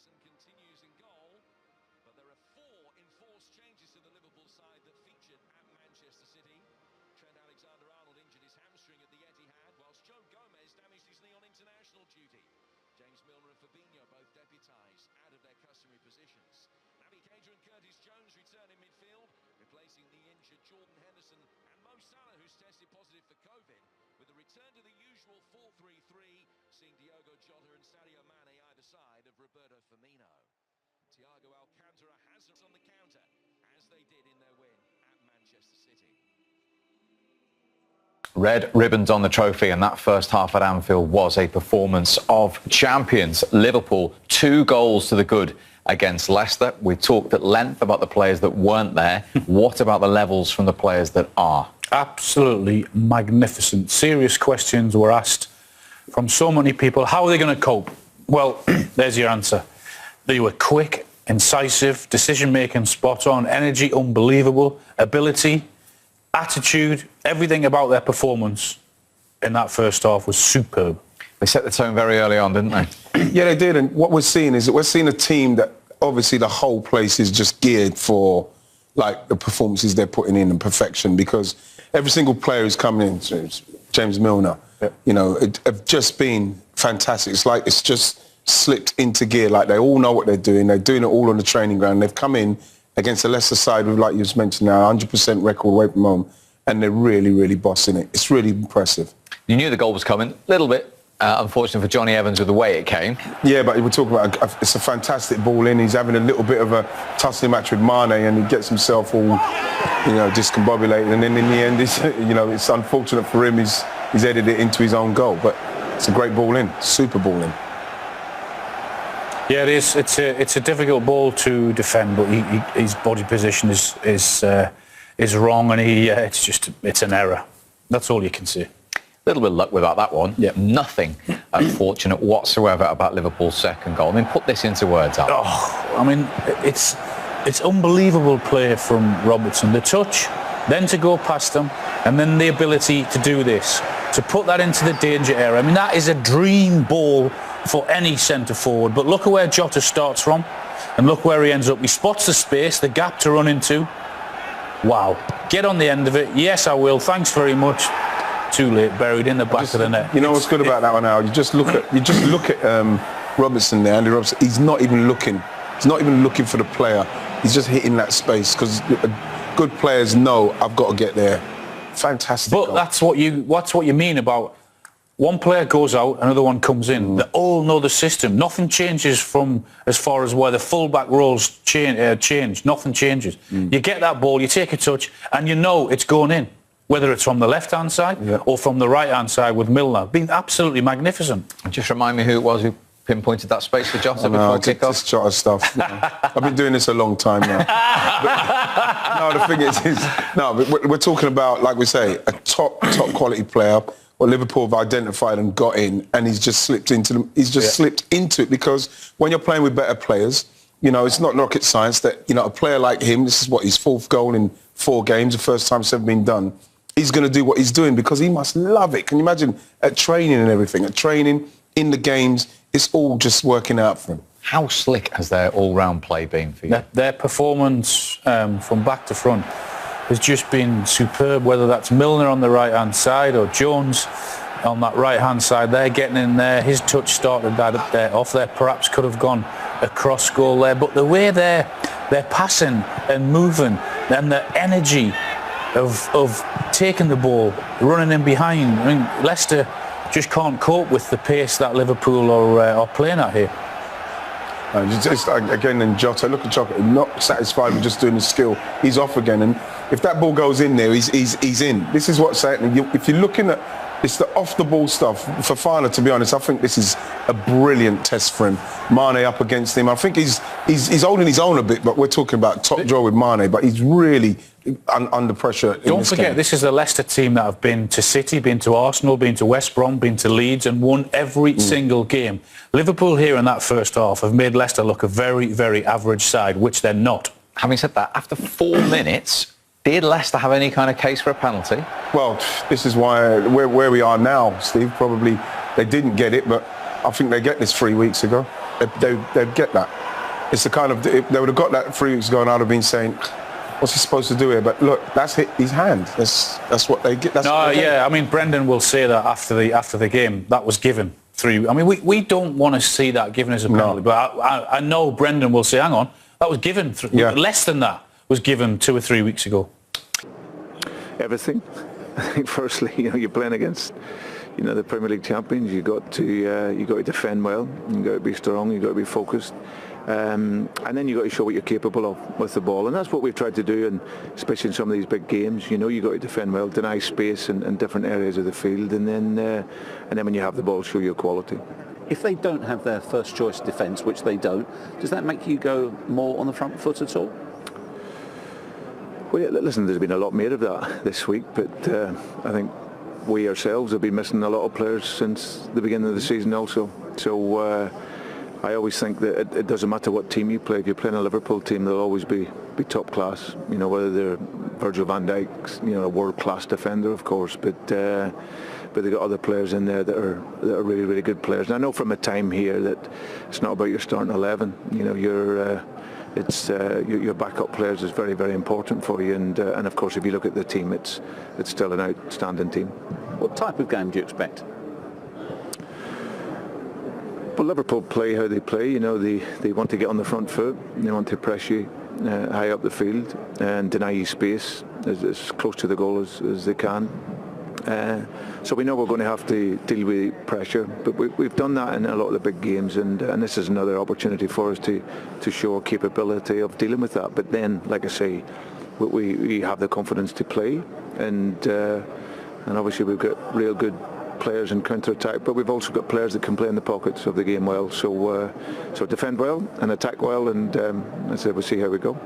Robertson continues in goal, but there are 4 enforced changes to the Liverpool side that featured at Manchester City. Trent Alexander-Arnold injured his hamstring at the Etihad, whilst Joe Gomez damaged his knee on international duty. James Milner and Firmino both deputised out of their customary positions. Naby Keita and Curtis Jones return in midfield, replacing the injured Jordan Henderson and Mo Salah, who's tested positive for COVID, with a return to the usual 4-3-3, seeing Diogo Jota and Sadio Mane either side of Roberto Firmino. Thiago Alcantara has us on the counter, as they did in their win at Manchester City. Red ribbons on the trophy, and that first half at Anfield was a performance of champions. Liverpool, 2 goals to the good against Leicester. We talked at length about the players that weren't there. What about the levels from the players that are? Absolutely magnificent. Serious questions were asked from so many people. How are they going to cope? Well, there's your answer. They were quick, incisive, decision-making spot on, energy unbelievable, ability, attitude, everything about their performance in that first half was superb. They set the tone very early on, didn't they? Yeah, they did. And what we're seeing is that we're seeing a team that obviously the whole place is just geared for, like, the performances they're putting in and perfection, because every single player who's coming in, James Milner, you know, have just been fantastic. It's like it's just slipped into gear. Like, they all know what they're doing. They're doing it all on the training ground. They've come in against the Leicester side with, like you just mentioned now, 100% record away from home, and they're really, really bossing it. It's really impressive. You knew the goal was coming, a little bit, unfortunately for Jonny Evans with the way it came. Yeah, but we're talking about, it's a fantastic ball in. He's having a little bit of a tussling match with Mane, and he gets himself all, you know, discombobulated, and then in the end, it's, you know, it's unfortunate for him, he's headed it into his own goal, but it's a great ball in, super ball in. Yeah, it is. It's a difficult ball to defend, but his body position is wrong, and it's an error. That's all you can see. A little bit of luck without that one. Yep. Nothing fortunate whatsoever about Liverpool's second goal. I mean, put this into words, Al. Oh, I mean, it's unbelievable play from Robertson. The touch, then to go past him, and then the ability to do this, to put that into the danger area. I mean, that is a dream ball for any centre forward. But look at where Jota starts from, and look where he ends up. He spots the space, the gap to run into. Wow. Get on the end of it. Yes, I will. Thanks very much. Too late. Buried in the back of the net. You know what's good about that one, Al? You just look at Robertson there, Andy Robertson. He's not even looking. He's not even looking for the player. He's just hitting that space, because good players know I've got to get there. Fantastic. But goal. that's what you mean about one player goes out, another one comes in. They all know the system. Nothing changes from as far as where the full-back roles change. Nothing changes. You get that ball, you take a touch, and you know it's going in. Whether it's from the left-hand side or from the right-hand side with Milner. Been absolutely magnificent. Just remind me who it was who pinpointed that space for Jota before kick-off. This Jota stuff. You know. I've been doing this a long time now. But, no, the thing is but we're talking about, like we say, a top quality player. What Liverpool have identified and got in, and he's just slipped into them. He's just slipped into it, because when you're playing with better players, you know, it's not rocket science that, you know, a player like him, this is what, his 4th goal in 4 games, the first time it's ever been done. He's going to do what he's doing because he must love it. Can you imagine at training and everything? At training, in the games, it's all just working out for him. How slick has their all-round play been for you? Their performance from back to front has just been superb, whether that's Milner on the right-hand side or Jones on that right-hand side. They're getting in there. His touch started that off there. Perhaps could have gone a cross goal there. But the way they're passing and moving and the energy of taking the ball, running in behind. I mean, Leicester just can't cope with the pace that Liverpool are playing at here. Just again, and Jota, look at Jota, not satisfied with just doing the skill. He's off again, and if that ball goes in there, he's in. This is what's happening. If you're looking at, it's the off-the-ball stuff. For Fana, to be honest, I think this is a brilliant test for him. Mane up against him. I think he's holding his own a bit, but we're talking about top draw with Mane, but he's really under pressure. Don't forget, this is the Leicester team that have been to City, been to Arsenal, been to West Brom, been to Leeds, and won every single game. Liverpool here in that first half have made Leicester look a very, very average side, which they're not. Having said that, after 4 minutes, did Leicester have any kind of case for a penalty? Well, this is why where we are now, Steve. Probably they didn't get it, but I think they get this 3 weeks ago. they'd get that. It's the kind of, if they would have got that 3 weeks ago, and I'd have been saying, what's he supposed to do here? But look, that's hit his hand. That's what they get. That's no, what they yeah, get. I mean, Brendan will say that after the game, that was given 3. I mean, we don't want to see that given as a penalty, but I know Brendan will say, hang on, that was given, less than that was given 2 or 3 weeks ago. Everything. I think firstly, you're playing against, the Premier League champions. You got to defend well. You got to be strong. You got to be focused. And then you got to show what you're capable of with the ball, and that's what we've tried to do, and especially in some of these big games. You got to defend well, deny space in different areas of the field, and then when you have the ball, show your quality. If they don't have their first choice defence, which they don't, does that make you go more on the front foot at all? Well, yeah, listen, there's been a lot made of that this week, but I think we ourselves have been missing a lot of players since the beginning of the season also. So I always think that it doesn't matter what team you play. If you're playing a Liverpool team, they'll always be top class. Whether they're Virgil van Dijk's, a world-class defender, of course, but they've got other players in there that are really, really good players. And I know from a time here that it's not about your starting 11. Your backup players is very, very important for you, and of course, if you look at the team, it's still an outstanding team. What type of game do you expect? Well, Liverpool play how they play. They want to get on the front foot. They want to press you high up the field and deny you space as close to the goal as they can. So we know we're going to have to deal with pressure, but we've done that in a lot of the big games, and this is another opportunity for us to show our capability of dealing with that. But then, like I say, we have the confidence to play, and obviously we've got real good players in counter-attack, but we've also got players that can play in the pockets of the game well. So defend well and attack well, and I said we'll see how we go.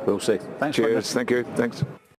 We'll see. Thanks. Cheers. Thank you. Thanks.